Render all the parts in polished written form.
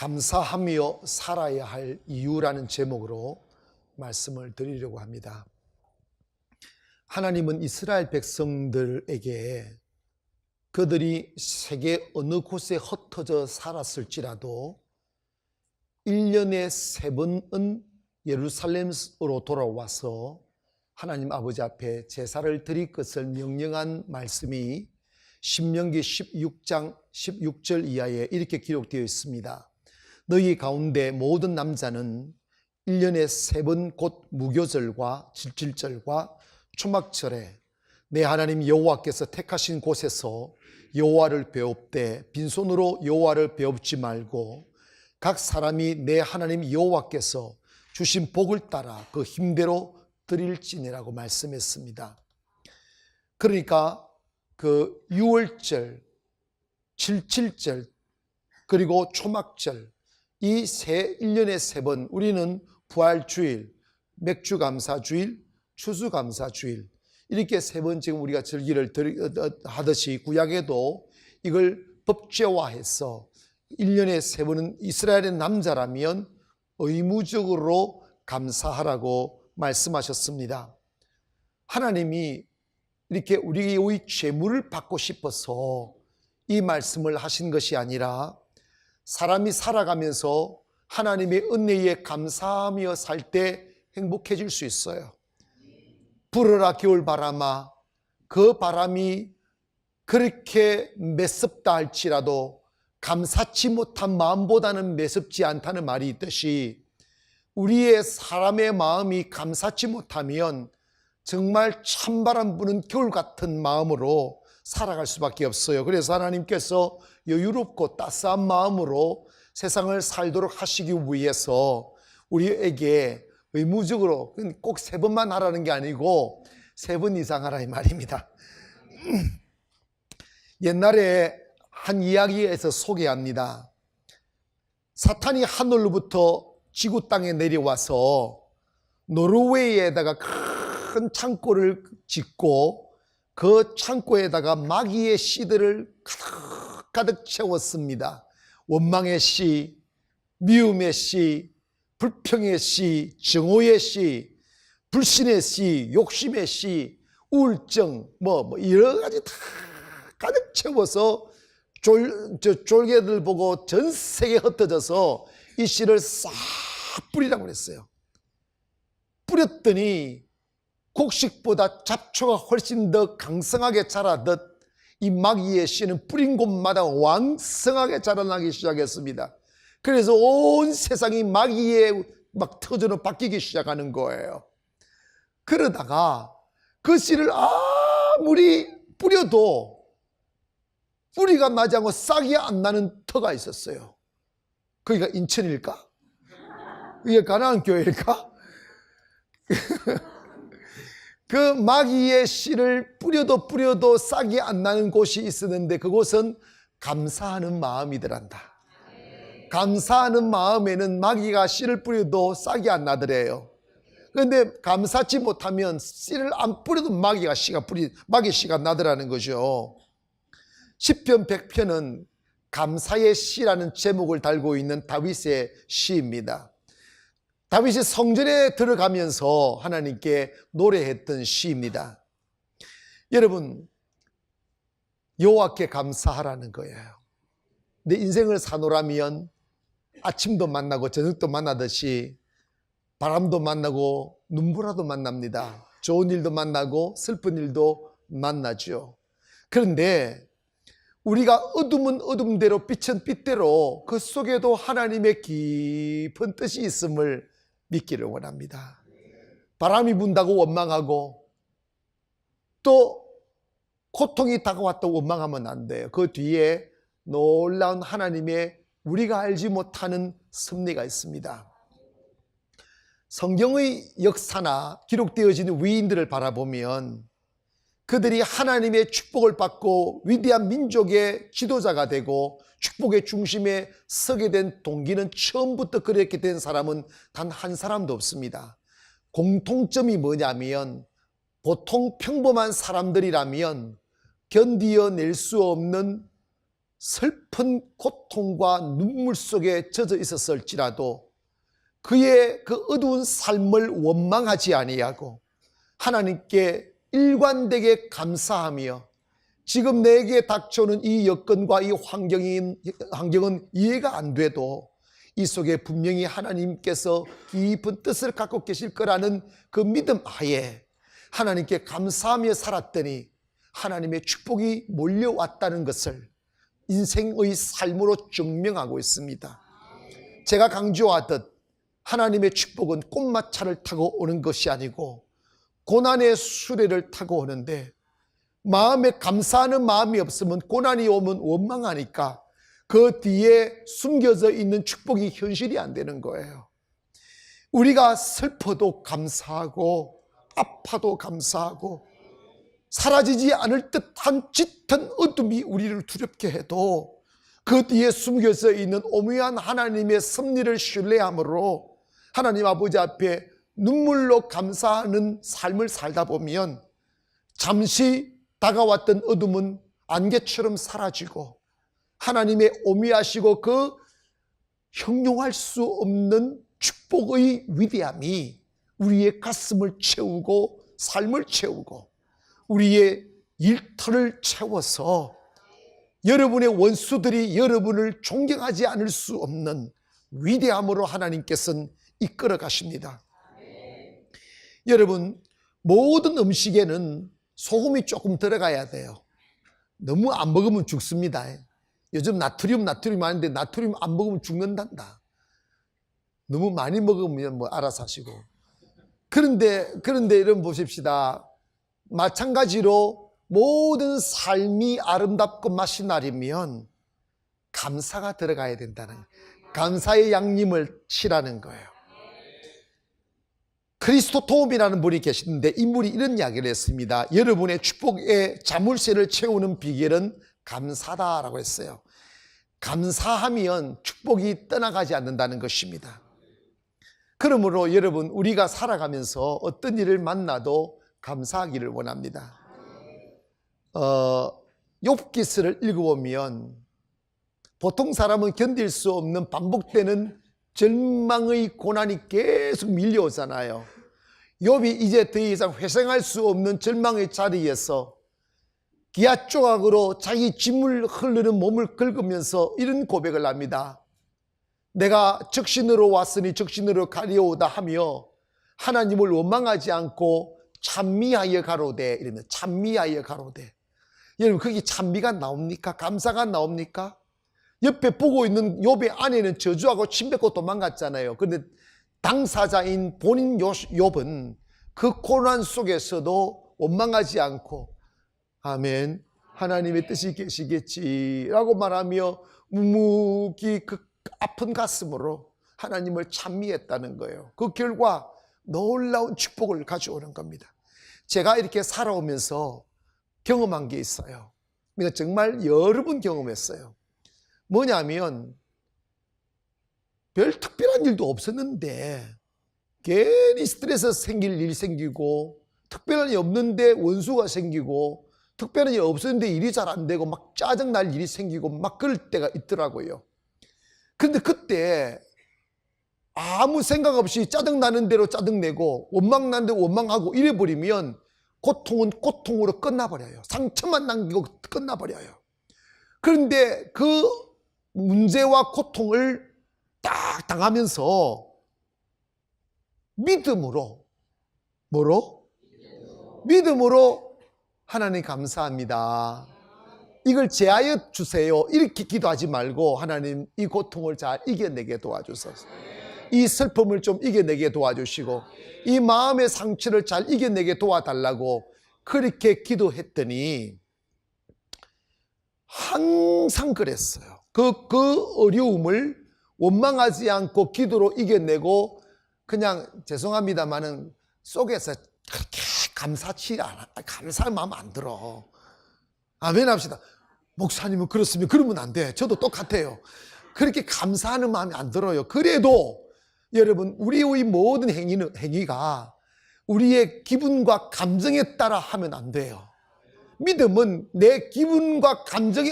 감사하며 살아야 할 이유라는 제목으로 말씀을 드리려고 합니다. 하나님은 이스라엘 백성들에게 그들이 세계 어느 곳에 흩어져 살았을지라도 1년에 3번은 예루살렘으로 돌아와서 하나님 아버지 앞에 제사를 드릴 것을 명령한 말씀이 신명기 16장 16절 이하에 이렇게 기록되어 있습니다. 너희 가운데 모든 남자는 1년에 3번 곧 무교절과 질질절과 초막절에 내 하나님 여호와께서 택하신 곳에서 여호와를 배웁되 빈손으로 여호와를 배웁지 말고 각 사람이 내 하나님 여호와께서 주신 복을 따라 그 힘대로 드릴지니라고 말씀했습니다. 그러니까 그 6월절, 7.7절 그리고 초막절 이 1년에 3번 우리는 부활주일, 맥주감사주일, 추수감사주일 이렇게 3번 지금 우리가 절기를 하듯이 구약에도 이걸 법제화해서 1년에 3번은 이스라엘의 남자라면 의무적으로 감사하라고 말씀하셨습니다. 하나님이 이렇게 우리의 죄물을 받고 싶어서 이 말씀을 하신 것이 아니라 사람이 살아가면서 하나님의 은혜에 감사하며 살 때 행복해질 수 있어요. 불어라 겨울바람아, 그 바람이 그렇게 매섭다 할지라도 감사치 못한 마음보다는 매섭지 않다는 말이 있듯이 우리의 사람의 마음이 감사치 못하면 정말 찬바람 부는 겨울 같은 마음으로 살아갈 수밖에 없어요. 그래서 하나님께서 여유롭고 따스한 마음으로 세상을 살도록 하시기 위해서 우리에게 의무적으로 꼭 3번만 하라는 게 아니고 3번 이상 하라 이 말입니다. 옛날에 한 이야기에서 소개합니다. 사탄이 하늘로부터 지구 땅에 내려와서 노르웨이에다가 큰 창고를 짓고 그 창고에다가 마귀의 씨들을 가득 채웠습니다. 원망의 씨, 미움의 씨, 불평의 씨, 정오의 씨, 불신의 씨, 욕심의 씨, 우울증 여러 가지 다 가득 채워서 졸개들 보고 전 세계에 흩어져서 이 씨를 싹 뿌리라고 그랬어요. 뿌렸더니 곡식보다 잡초가 훨씬 더 강성하게 자라듯 이 마귀의 씨는 뿌린 곳마다 왕성하게 자라나기 시작했습니다. 그래서 온 세상이 마귀의 막 터전으로 바뀌기 시작하는 거예요. 그러다가 그 씨를 아무리 뿌려도 뿌리가 나지 않고 싹이 안 나는 터가 있었어요. 거기가 인천일까? 이게 가나안 교회일까? 그 마귀의 씨를 뿌려도 싹이 안 나는 곳이 있었는데 그곳은 감사하는 마음이더란다. 감사하는 마음에는 마귀가 씨를 뿌려도 싹이 안 나더래요. 그런데 감사치 못하면 씨를 안 뿌려도 마귀 씨가 나더라는 거죠. 시편 100편은 감사의 시라는 제목을 달고 있는 다윗의 시입니다. 다윗이 성전에 들어가면서 하나님께 노래했던 시입니다. 여러분, 여호와께 감사하라는 거예요. 내 인생을 사노라면 아침도 만나고 저녁도 만나듯이 바람도 만나고 눈보라도 만납니다. 좋은 일도 만나고 슬픈 일도 만나죠. 그런데 우리가 어둠은 어둠대로 빛은 빛대로 그 속에도 하나님의 깊은 뜻이 있음을 믿기를 원합니다. 바람이 분다고 원망하고 또 고통이 다가왔다고 원망하면 안 돼요. 그 뒤에 놀라운 하나님의 우리가 알지 못하는 섭리가 있습니다. 성경의 역사나 기록되어진 위인들을 바라보면 그들이 하나님의 축복을 받고 위대한 민족의 지도자가 되고 축복의 중심에 서게 된 동기는 처음부터 그렇게 된 사람은 단 한 사람도 없습니다. 공통점이 뭐냐면 보통 평범한 사람들이라면 견디어낼 수 없는 슬픈 고통과 눈물 속에 젖어 있었을지라도 그의 그 어두운 삶을 원망하지 아니하고 하나님께 일관되게 감사하며 지금 내게 닥쳐오는 이 여건과 이 환경은 이해가 안 돼도 이 속에 분명히 하나님께서 깊은 뜻을 갖고 계실 거라는 그 믿음 하에 하나님께 감사하며 살았더니 하나님의 축복이 몰려왔다는 것을 인생의 삶으로 증명하고 있습니다. 제가 강조하듯 하나님의 축복은 꽃마차를 타고 오는 것이 아니고 고난의 수레를 타고 오는데 마음에 감사하는 마음이 없으면 고난이 오면 원망하니까 그 뒤에 숨겨져 있는 축복이 현실이 안 되는 거예요. 우리가 슬퍼도 감사하고 아파도 감사하고 사라지지 않을 듯한 짙은 어둠이 우리를 두렵게 해도 그 뒤에 숨겨져 있는 오묘한 하나님의 섭리를 신뢰함으로 하나님 아버지 앞에 눈물로 감사하는 삶을 살다 보면 잠시 다가왔던 어둠은 안개처럼 사라지고 하나님의 오묘하시고 그 형용할 수 없는 축복의 위대함이 우리의 가슴을 채우고 삶을 채우고 우리의 일터를 채워서 여러분의 원수들이 여러분을 존경하지 않을 수 없는 위대함으로 하나님께서는 이끌어 가십니다. 여러분, 모든 음식에는 소금이 조금 들어가야 돼요. 너무 안 먹으면 죽습니다. 요즘 나트륨 많은데 나트륨 안 먹으면 죽는단다. 너무 많이 먹으면 뭐 알아서 하시고. 그런데 여러분 보십시다. 마찬가지로 모든 삶이 아름답고 맛이 나려면 감사가 들어가야 된다는 거예요. 감사의 양념을 치라는 거예요. 크리스토톰이라는 분이 계시는데 이분이 이런 이야기를 했습니다. 여러분의 축복의 자물쇠를 채우는 비결은 감사다라고 했어요. 감사하면 축복이 떠나가지 않는다는 것입니다. 그러므로 여러분, 우리가 살아가면서 어떤 일을 만나도 감사하기를 원합니다. 욥기서를 읽어보면 보통 사람은 견딜 수 없는 반복되는 절망의 고난이 계속 밀려오잖아요. 욥이 이제 더 이상 회생할 수 없는 절망의 자리에서 기아 조각으로 자기 짐을 흐르는 몸을 긁으면서 이런 고백을 합니다. 내가 적신으로 왔으니 적신으로 가리오다 하며 하나님을 원망하지 않고 찬미하여 가로되, 이러면 찬미하여 가로되. 여러분, 거기 찬미가 나옵니까? 감사가 나옵니까? 옆에 보고 있는 욥의 아내는 저주하고 침뱉고 도망갔잖아요. 그런데 당사자인 본인 욥은 그 고난 속에서도 원망하지 않고 아멘, 하나님의 뜻이 계시겠지라고 말하며 묵묵히 그 아픈 가슴으로 하나님을 찬미했다는 거예요. 그 결과 놀라운 축복을 가져오는 겁니다. 제가 이렇게 살아오면서 경험한 게 있어요. 그러니까 정말 여러 번 경험했어요. 뭐냐면 별 특별한 일도 없었는데 괜히 스트레스 생길 일이 생기고 특별한 일이 없는데 원수가 생기고 특별한 일이 없었는데 일이 잘 안 되고 막 짜증날 일이 생기고 막 그럴 때가 있더라고요. 그런데 그때 아무 생각 없이 짜증나는 대로 짜증내고 원망나는 대로 원망하고 이래버리면 고통은 고통으로 끝나버려요. 상처만 남기고 끝나버려요. 그런데 그 문제와 고통을 딱 당하면서 믿음으로 믿음으로 하나님 감사합니다. 이걸 제하여 주세요. 이렇게 기도하지 말고 하나님 이 고통을 잘 이겨내게 도와주소서. 이 슬픔을 좀 이겨내게 도와주시고 이 마음의 상처를 잘 이겨내게 도와달라고 그렇게 기도했더니 항상 그랬어요. 그 어려움을 원망하지 않고 기도로 이겨내고 그냥 죄송합니다만은 속에서 그렇게 감사치 않아. 감사할 마음 안 들어. 아멘 합시다. 목사님은 그렇습니다. 그러면 안 돼. 저도 똑같아요. 그렇게 감사하는 마음이 안 들어요. 그래도 여러분, 우리의 모든 행위가 우리의 기분과 감정에 따라 하면 안 돼요. 믿음은 내 기분과 감정에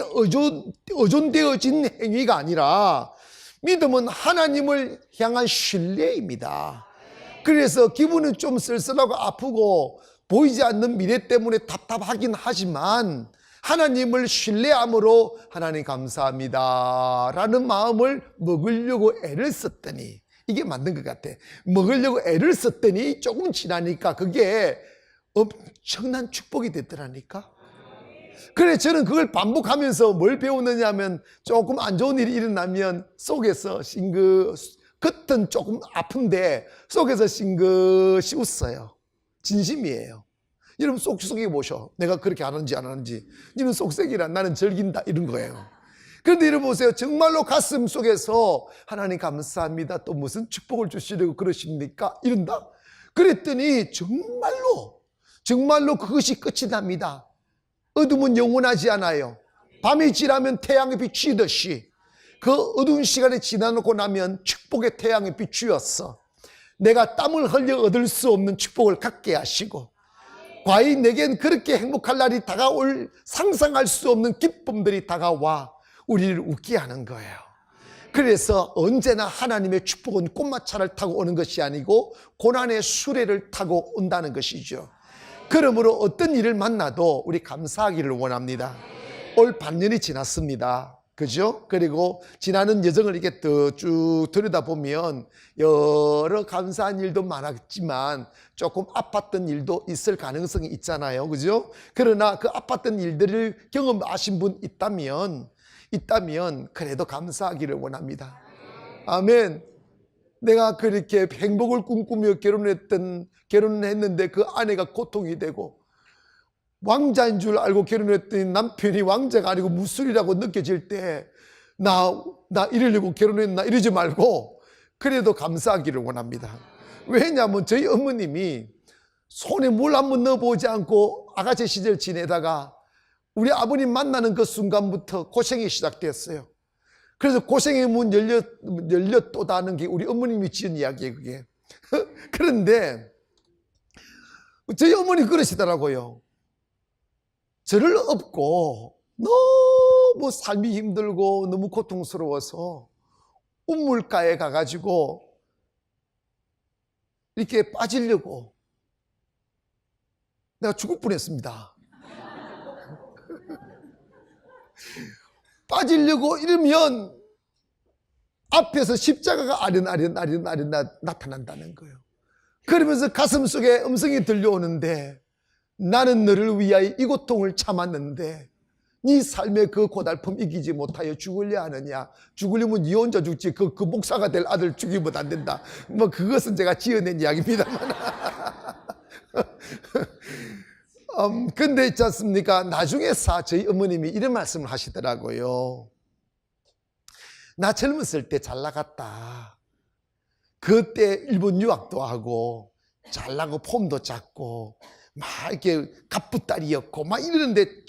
의존되어진 행위가 아니라 믿음은 하나님을 향한 신뢰입니다. 그래서 기분은 좀 쓸쓸하고 아프고 보이지 않는 미래 때문에 답답하긴 하지만 하나님을 신뢰함으로 하나님 감사합니다 라는 마음을 먹으려고 애를 썼더니, 이게 맞는 것 같아. 먹으려고 애를 썼더니 조금 지나니까 그게 엄청난 축복이 됐더라니까. 그래, 저는 그걸 반복하면서 뭘 배우느냐 하면, 조금 안 좋은 일이 일어나면 속에서 겉은 조금 아픈데 속에서 싱긋이 웃어요. 진심이에요. 여러분 속삭여 보셔. 내가 그렇게 하는지 안 하는지. 너는 속삭이라, 나는 즐긴다, 이런 거예요. 그런데 여러분 보세요. 정말로 가슴 속에서 하나님 감사합니다, 또 무슨 축복을 주시려고 그러십니까? 이런다? 그랬더니 정말로 그것이 끝이 납니다. 어둠은 영원하지 않아요. 밤이 지나면 태양의 빛이 듯이 그 어두운 시간이 지나놓고 나면 축복의 태양의 빛이었어. 내가 땀을 흘려 얻을 수 없는 축복을 갖게 하시고, 과연 내겐 그렇게 행복할 날이 다가올 상상할 수 없는 기쁨들이 다가와 우리를 웃게 하는 거예요. 그래서 언제나 하나님의 축복은 꽃마차를 타고 오는 것이 아니고 고난의 수레를 타고 온다는 것이죠. 그러므로 어떤 일을 만나도 우리 감사하기를 원합니다. 올 반년이 지났습니다. 그죠? 그리고 지나는 여정을 이렇게 쭉 들여다보면 여러 감사한 일도 많았지만 조금 아팠던 일도 있을 가능성이 있잖아요. 그죠? 그러나 그 아팠던 일들을 경험하신 분 있다면 그래도 감사하기를 원합니다. 아멘. 내가 그렇게 행복을 꿈꾸며 결혼했는데 그 아내가 고통이 되고, 왕자인 줄 알고 결혼했더니 남편이 왕자가 아니고 무술이라고 느껴질 때 나 이러려고 결혼했나 이러지 말고 그래도 감사하기를 원합니다. 왜냐하면 저희 어머님이 손에 물 한번 넣어보지 않고 아가씨 시절 지내다가 우리 아버님 만나는 그 순간부터 고생이 시작됐어요. 그래서 고생의 문 열렸도다는 게 우리 어머님이 지은 이야기예요, 그게. 그런데 저희 어머니 그러시더라고요. 저를 업고 너무 삶이 힘들고 너무 고통스러워서 우물가에 가가지고 이렇게 빠지려고 내가 죽을 뻔했습니다. 빠지려고 이러면 앞에서 십자가가 아련아련 나타난다는 거예요. 그러면서 가슴 속에 음성이 들려오는데, 나는 너를 위하여 이 고통을 참았는데 네 삶의 그 고달픔 이기지 못하여 죽으려 하느냐? 죽으려면 네 혼자 죽지 그 목사가 될 아들 죽이면 안 된다. 뭐 그것은 제가 지어낸 이야기입니다만. 근데 있지 않습니까? 나중에 저희 어머님이 이런 말씀을 하시더라고요. 나 젊었을 때 잘 나갔다. 그때 일본 유학도 하고 잘나고 폼도 작고 막 이렇게 갑부딸이었고 막 이러는데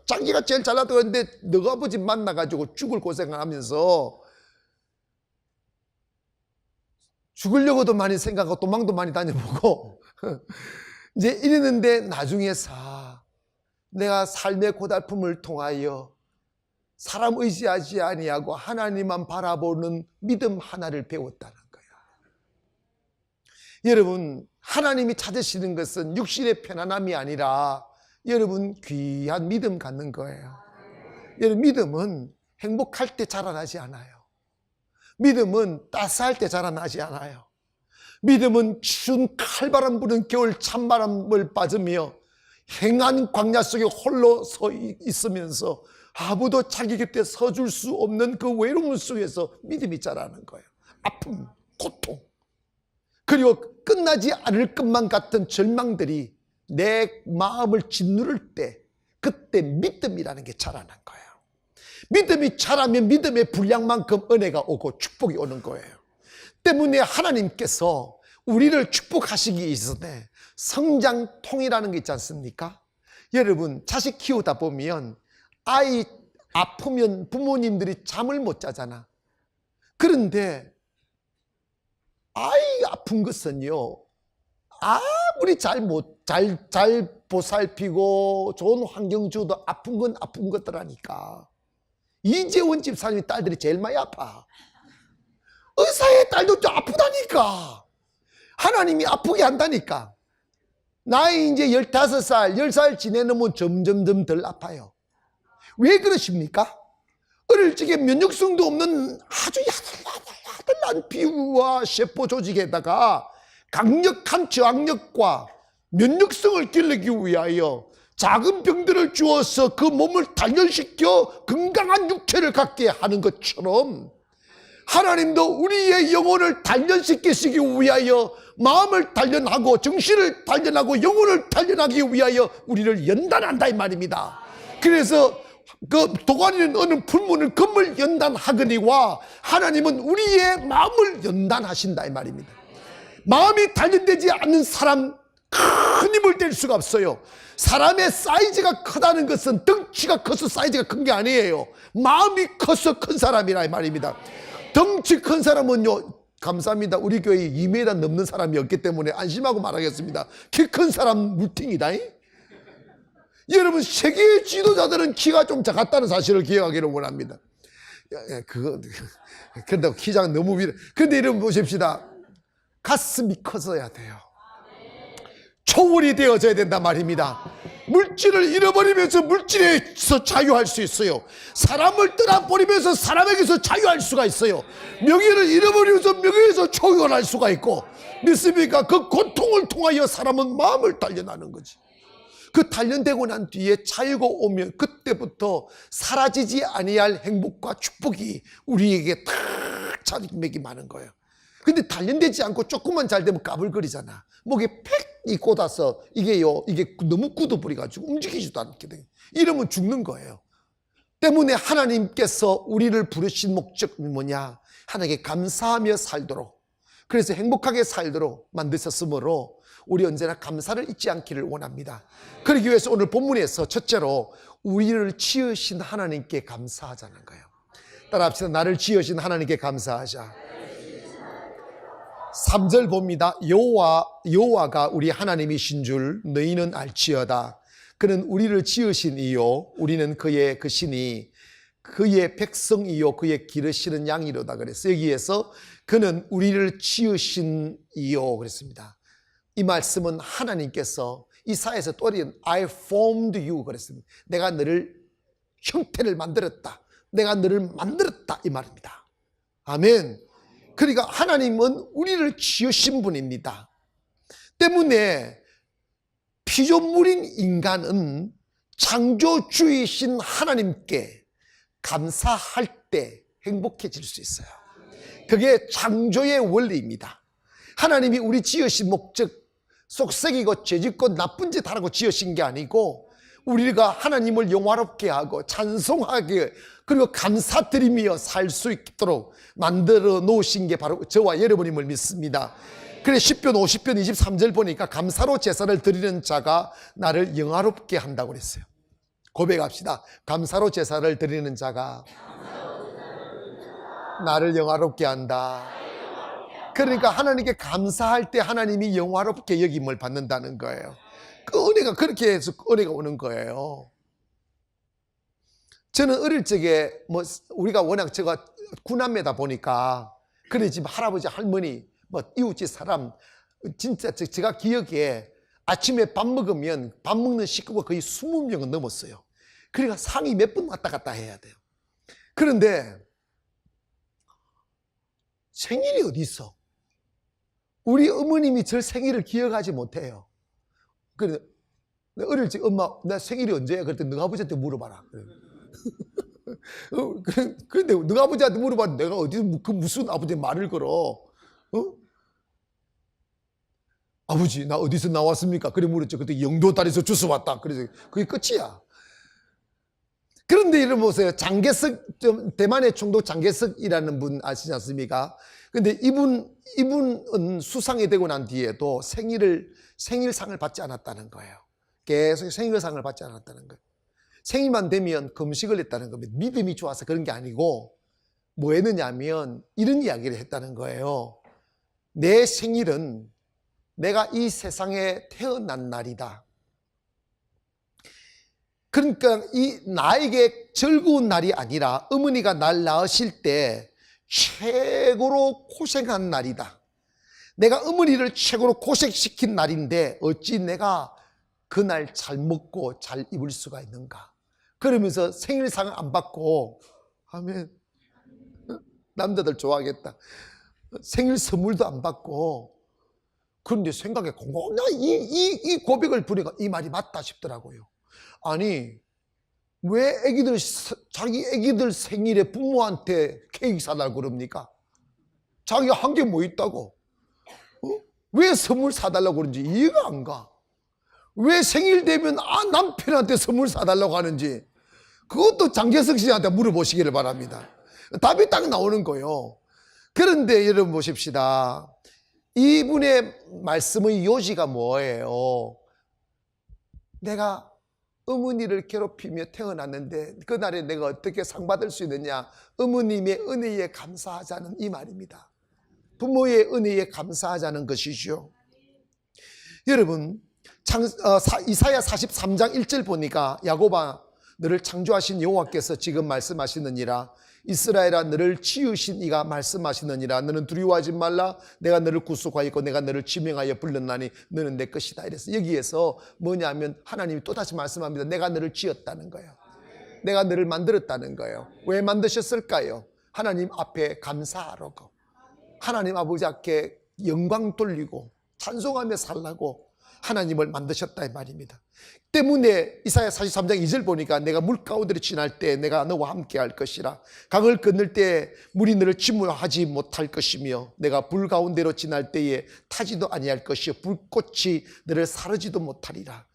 자기가 제일 잘 나다고 했는데 너가 아버지 만나가지고 죽을 고생을 하면서 죽으려고도 많이 생각하고 도망도 많이 다녀보고 이제 이랬는데, 나중에 내가 삶의 고달픔을 통하여 사람 의지하지 아니하고 하나님만 바라보는 믿음 하나를 배웠다는 거야. 여러분, 하나님이 찾으시는 것은 육신의 편안함이 아니라 여러분 귀한 믿음 갖는 거예요. 여러분, 믿음은 행복할 때 자라나지 않아요. 믿음은 따스할 때 자라나지 않아요. 믿음은 추운 칼바람 부는 겨울 찬바람을 맞으며 행한 광야 속에 홀로 서 있으면서 아무도 자기 곁에 서줄 수 없는 그 외로움 속에서 믿음이 자라는 거예요. 아픔, 고통, 그리고 끝나지 않을 것만 같은 절망들이 내 마음을 짓누를 때, 그때 믿음이라는 게 자라는 거예요. 믿음이 자라면 믿음의 분량만큼 은혜가 오고 축복이 오는 거예요. 때문에 하나님께서 우리를 축복하시기 이전에 성장통이라는 게 있지 않습니까? 여러분, 자식 키우다 보면 아이 아프면 부모님들이 잠을 못 자잖아. 그런데 아이 아픈 것은요, 아무리 잘 보살피고 좋은 환경 주도 아픈 건 아픈 것들하니까. 이재원 집사님의 딸들이 제일 많이 아파. 의사의 딸도 좀 아프다니까. 하나님이 아프게 한다니까. 나이 이제 15살, 10살 지내놓으면 점점점 덜 아파요. 왜 그러십니까? 어릴 적에 면역성도 없는 아주 야들야들한 피부와 세포 조직에다가 강력한 저항력과 면역성을 기르기 위하여 작은 병들을 주어서 그 몸을 단련시켜 건강한 육체를 갖게 하는 것처럼 하나님도 우리의 영혼을 단련시키시기 위하여 마음을 단련하고 정신을 단련하고 영혼을 단련하기 위하여 우리를 연단한다 이 말입니다. 그래서 그 도가니는 어느 풀무는 금을 연단하거니와 하나님은 우리의 마음을 연단하신다 이 말입니다. 마음이 단련되지 않는 사람 큰 힘을 뗄 수가 없어요. 사람의 사이즈가 크다는 것은 덩치가 커서 사이즈가 큰 게 아니에요. 마음이 커서 큰 사람이라 이 말입니다. 덩치 큰 사람은요, 감사합니다. 우리 교회에 2m 넘는 사람이 없기 때문에 안심하고 말하겠습니다. 키 큰 사람 물팅이다. 여러분, 세계의 지도자들은 키가 좀 작았다는 사실을 기억하기를 원합니다. 그런데 키장 너무 위로. 그런데 여러분 보십시다. 가슴이 커져야 돼요. 초월이 되어져야 된단 말입니다. 물질을 잃어버리면서 물질에서 자유할 수 있어요. 사람을 떠나버리면서 사람에게서 자유할 수가 있어요. 명예를 잃어버리면서 명예에서 초월할 수가 있고, 믿습니까? 그 고통을 통하여 사람은 마음을 단련하는 거지. 그 단련되고 난 뒤에 자유가 오면 그때부터 사라지지 아니할 행복과 축복이 우리에게 탁 자리매기 많은 거예요. 근데 단련되지 않고 조금만 잘 되면 까불거리잖아. 목에 팩이 꽂아서 이게 너무 굳어버려가지고 움직이지도 않게 돼요. 이러면 죽는 거예요. 때문에 하나님께서 우리를 부르신 목적이 뭐냐? 하나님께 감사하며 살도록, 그래서 행복하게 살도록 만드셨으므로 우리 언제나 감사를 잊지 않기를 원합니다. 그러기 위해서 오늘 본문에서 첫째로 우리를 지으신 하나님께 감사하자는 거예요. 따라합시다. 나를 지으신 하나님께 감사하자. 3절 봅니다. 여호와가 우리 하나님이신 줄 너희는 알지어다. 그는 우리를 지으신 이요 우리는 그의 그 신이 그의 백성이요 그의 기르시는 양이로다 그랬어요. 여기에서 그는 우리를 지으신 이요 그랬습니다. 이 말씀은 하나님께서 이사야에서 또 I formed you 그랬습니다. 내가 너를 형태를 만들었다. 내가 너를 만들었다 이 말입니다. 아멘. 그러니까 하나님은 우리를 지으신 분입니다. 때문에 피조물인 인간은 창조주이신 하나님께 감사할 때 행복해질 수 있어요. 그게 창조의 원리입니다. 하나님이 우리 지으신 목적 속썩이고 죄짓고 나쁜 짓 하라고 지으신 게 아니고 우리가 하나님을 영화롭게 하고 찬송하게 그리고 감사드리며 살 수 있도록 만들어 놓으신 게 바로 저와 여러분임을 믿습니다. 그래 10편 50편 23절 보니까 감사로 제사를 드리는 자가 나를 영화롭게 한다고 그랬어요. 고백합시다. 감사로 제사를 드리는 자가 나를 영화롭게 한다. 그러니까 하나님께 감사할 때 하나님이 영화롭게 여김을 받는다는 거예요. 그 은혜가 그렇게 해서 은혜가 오는 거예요. 저는 어릴 적에 우리가 워낙 제가 구남매다 보니까 그래 집 할아버지 할머니 이웃집 사람 진짜 제가 기억에 아침에 밥 먹으면 밥 먹는 식구가 거의 20명은 넘었어요. 그러니까 상이 몇 번 왔다 갔다 해야 돼요. 그런데 생일이 어디 있어? 우리 어머님이 저 생일을 기억하지 못해요. 그래 어릴 적 엄마 내 생일이 언제야? 그랬더니 너가 아버지한테 물어봐라. 그런데 너가 아버지한테 물어봤는데 내가 어디서 그 무슨 아버지 말을 걸어? 아버지 나 어디서 나왔습니까? 그래 물었죠. 그때 영도다리에서 주워 왔다. 그래서 그게 끝이야. 그런데 이런 보세요. 장개석 대만의 총독 장개석이라는 분 아시지 않습니까? 근데 이분은 수상이 되고 난 뒤에도 생일상을 받지 않았다는 거예요. 계속 생일상을 받지 않았다는 거예요. 생일만 되면 금식을 했다는 겁니다. 믿음이 좋아서 그런 게 아니고 뭐 했느냐면 이런 이야기를 했다는 거예요. 내 생일은 내가 이 세상에 태어난 날이다. 그러니까 이 나에게 즐거운 날이 아니라 어머니가 날 낳으실 때 최고로 고생한 날이다. 내가 어머니를 최고로 고생시킨 날인데 어찌 내가 그날 잘 먹고 잘 입을 수가 있는가. 그러면서 생일상을 안 받고 하면 남자들 좋아하겠다. 생일 선물도 안 받고. 그런데 생각에 이 고백을 보니까 이 말이 맞다 싶더라고요. 아니, 왜 자기 애기들 생일에 부모한테 케이크 사달라고 그럽니까? 자기가 한 게 뭐 있다고? 왜 선물 사달라고 그런지 이해가 안 가. 왜 생일 되면 남편한테 선물 사달라고 하는지 그것도 장재석 씨한테 물어보시기를 바랍니다. 답이 딱 나오는 거예요. 그런데 여러분 보십시다. 이분의 말씀의 요지가 뭐예요? 내가 어머니를 괴롭히며 태어났는데 그날에 내가 어떻게 상 받을 수 있느냐? 어머님의 은혜에 감사하자는 이 말입니다. 부모의 은혜에 감사하자는 것이죠. 여러분, 이사야 43장 1절 보니까 야곱아 너를 창조하신 여호와께서 지금 말씀하시느니라. 이스라엘아 너를 지으신 이가 말씀하시느니라. 너는 두려워하지 말라. 내가 너를 구속하였고 내가 너를 지명하여 불렀나니 너는 내 것이다. 이래서 여기에서 뭐냐면 하나님이 또다시 말씀합니다. 내가 너를 지었다는 거예요. 내가 너를 만들었다는 거예요. 왜 만드셨을까요? 하나님 앞에 감사하라고, 하나님 아버지 앞에 영광 돌리고 찬송하며 살라고 하나님을 만드셨다 이 말입니다. 때문에 이사야 43장 2절 보니까 내가 물 가운데로 지날 때 내가 너와 함께 할 것이라. 강을 건널 때 물이 너를 침몰하지 못할 것이며 내가 불 가운데로 지날 때에 타지도 아니할 것이요 불꽃이 너를 사르지도 못하리라.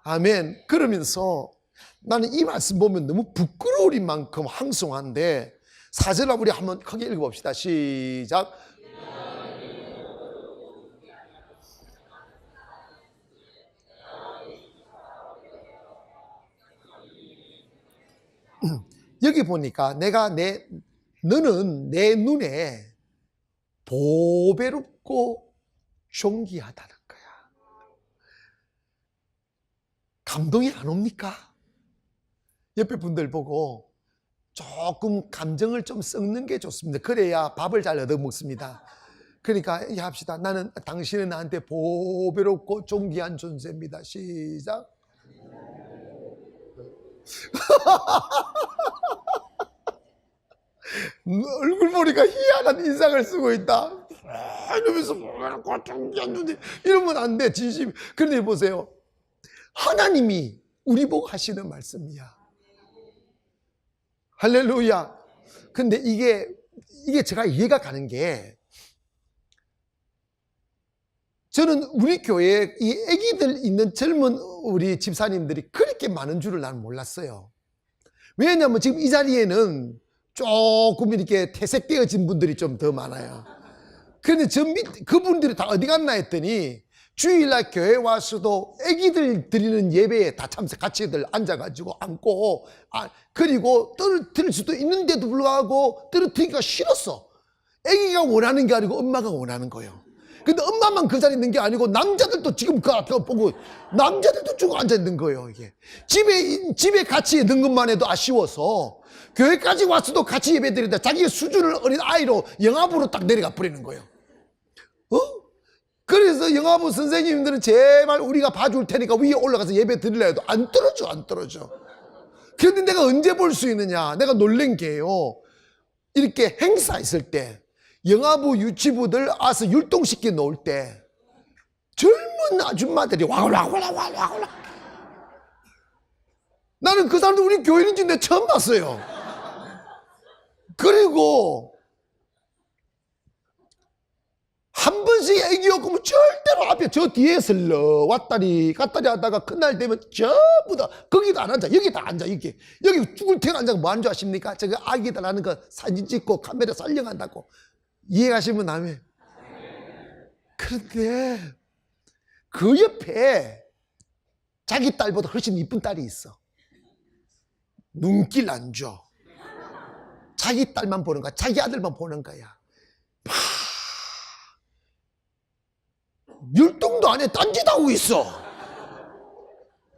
아멘. 그러면서 나는 이 말씀 보면 너무 부끄러울 만큼 황송한데 4절 우리 한번 크게 읽어봅시다. 시작. 여기 보니까 너는 내 눈에 보배롭고 존귀하다는 거야. 감동이 안 옵니까? 옆에 분들 보고 조금 감정을 좀 섞는 게 좋습니다. 그래야 밥을 잘 얻어 먹습니다. 그러니까 이렇게 합시다. 당신은 나한테 보배롭고 존귀한 존재입니다. 시작. 얼굴 보니까 희한한 인상을 쓰고 있다. 이러면서 이러면 안 돼. 진심. 그런데 보세요. 하나님이 우리 보고 하시는 말씀이야. 할렐루야. 근데 이게 제가 이해가 가는 게, 저는 우리 교회에 이 아기들 있는 젊은 우리 집사님들이 그렇게 많은 줄을 나는 몰랐어요. 왜냐하면 지금 이 자리에는 조금 이렇게 퇴색되어진 분들이 좀 더 많아요. 그런데 그분들이 다 어디 갔나 했더니 주일날 교회 와서도 아기들 드리는 예배에 다 같이들 앉아가지고 앉고, 그리고 떨어뜨릴 수도 있는데도 불구하고 떨어뜨리기가 싫었어. 아기가 원하는 게 아니고 엄마가 원하는 거예요. 근데 엄마만 그 자리에 있는 게 아니고 남자들도 지금 그 앞에 보고 남자들도 쭉 앉아있는 거예요. 이게 집에 같이 있는 것만 해도 아쉬워서 교회까지 왔어도 같이 예배드리다 자기의 수준을 어린 아이로 영합으로 딱 내려가 버리는 거예요. 그래서 영합부 선생님들은 제발 우리가 봐줄 테니까 위에 올라가서 예배 드리려 해도 안 떨어져. 그런데 내가 언제 볼 수 있느냐. 내가 놀란 게요, 이렇게 행사 있을 때 영화부 유치부들 와서 율동시켜 놓을 때 젊은 아줌마들이 와글와글 나는 그 사람들 우리 교인인지 내가 처음 봤어요. 그리고 한 번씩 애기 오면 절대로 앞에 저 뒤에서 왔다리 갔다리 하다가 그날 되면 전부 다 거기도 안 앉아, 여기 다 앉아. 여기 쭈글탱 앉아. 뭐 하는 줄 아십니까? 저거 아기들 하는 거 사진 찍고 카메라 촬영한다고. 이해가시면 아멘. 그런데 그 옆에 자기 딸보다 훨씬 이쁜 딸이 있어. 눈길 안 줘. 자기 딸만 보는 거야. 자기 아들만 보는 거야. 율동도 안 해. 딴짓 하고 있어.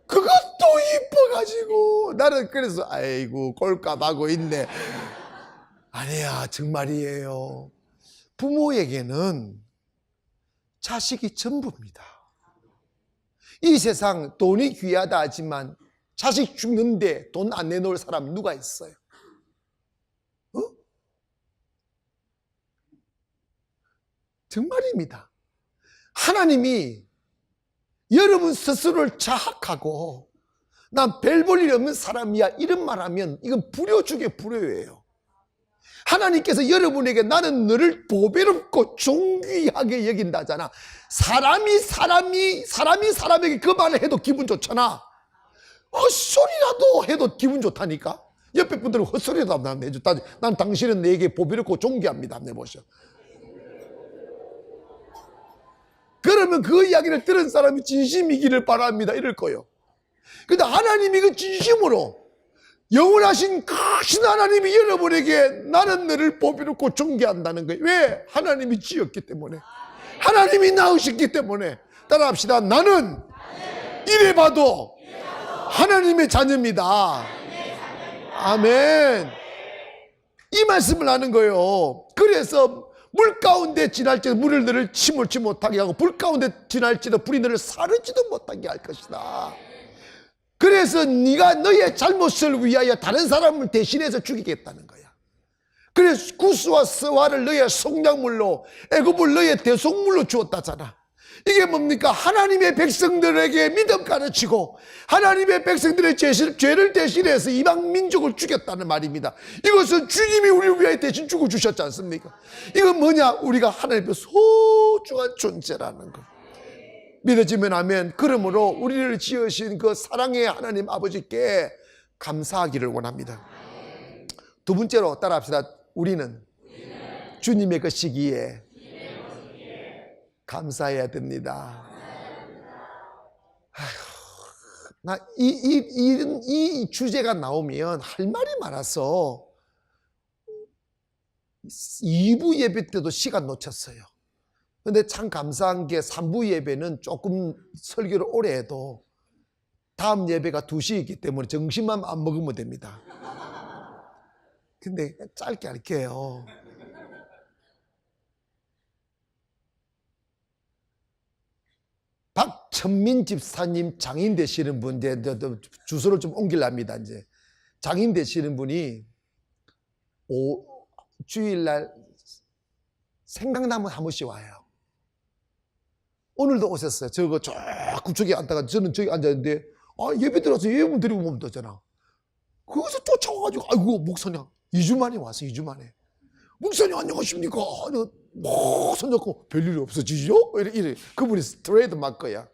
그것도 이뻐가지고 나는 그래서 아이고 꼴값하고 있네. 아니야, 정말이에요. 부모에게는 자식이 전부입니다. 이 세상 돈이 귀하다 하지만 자식 죽는데 돈 안 내놓을 사람 누가 있어요? 정말입니다. 하나님이 여러분 스스로를 자학하고 난 별 볼 일 없는 사람이야 이런 말하면 이건 불효 중에 불효예요. 하나님께서 여러분에게 나는 너를 보배롭고 존귀하게 여긴다잖아. 사람이 사람에게 그 말을 해도 기분 좋잖아. 헛소리라도 해도 기분 좋다니까. 옆에 분들은 헛소리도 안 해줘. 난 당신은 내게 보배롭고 존귀합니다. 한번 해보셔. 그러면 그 이야기를 들은 사람이 진심이기를 바랍니다 이럴 거예요. 근데 하나님이 그 진심으로 영원하신 크신 하나님이 여러분에게 나는 너를 보배롭고 존귀한다는 거예요. 왜? 하나님이 지었기 때문에, 하나님이 낳으셨기 때문에. 따라합시다. 나는 이래봐도 하나님의 자녀입니다. 아멘. 이 말씀을 하는 거예요. 그래서 물 가운데 지날지도 물을 너를 침몰치 못하게 하고 불 가운데 지날지도 불이 너를 사르지도 못하게 할 것이다. 그래서 네가 너의 잘못을 위하여 다른 사람을 대신해서 죽이겠다는 거야. 그래서 구스와 스와를 너의 속량물로, 애굽을 너의 대속물로 주었다잖아. 이게 뭡니까? 하나님의 백성들에게 믿음 가르치고 하나님의 백성들의 죄를 대신해서 이방 민족을 죽였다는 말입니다. 이것은 주님이 우리를 위하여 대신 죽어주셨지 않습니까? 이건 뭐냐? 우리가 하나님의 소중한 존재라는 것. 믿어지면 아멘. 그러므로 우리를 지으신 그 사랑의 하나님 아버지께 감사하기를 원합니다. 두 번째로 따라합시다. 우리는 주님의 그 시기에 감사해야 됩니다. 이 주제가 나오면 할 말이 많아서 2부 예배 때도 시간 놓쳤어요. 근데 참 감사한 게 3부 예배는 조금 설교를 오래 해도 다음 예배가 2시이기 때문에 점심만 안 먹으면 됩니다. 근데 짧게 할게요. 박천민 집사님 장인 되시는 분, 이제 주소를 좀 옮기랍니다. 이제 장인 되시는 분이 주일날 생강나무 한 번씩 와요. 오늘도 오셨어요. 저거 저기 앉다가 저는 저기 앉았는데 예배 들어서 예배문 드리고 오면 되잖아. 거기서 쫓아와가지고 아이고 목사님 2주 만에 왔어. 2주 만에. 목사님 안녕하십니까? 뭐 손잡고 별일이 없어지죠? 이래. 그분이 스트레이트 마크야.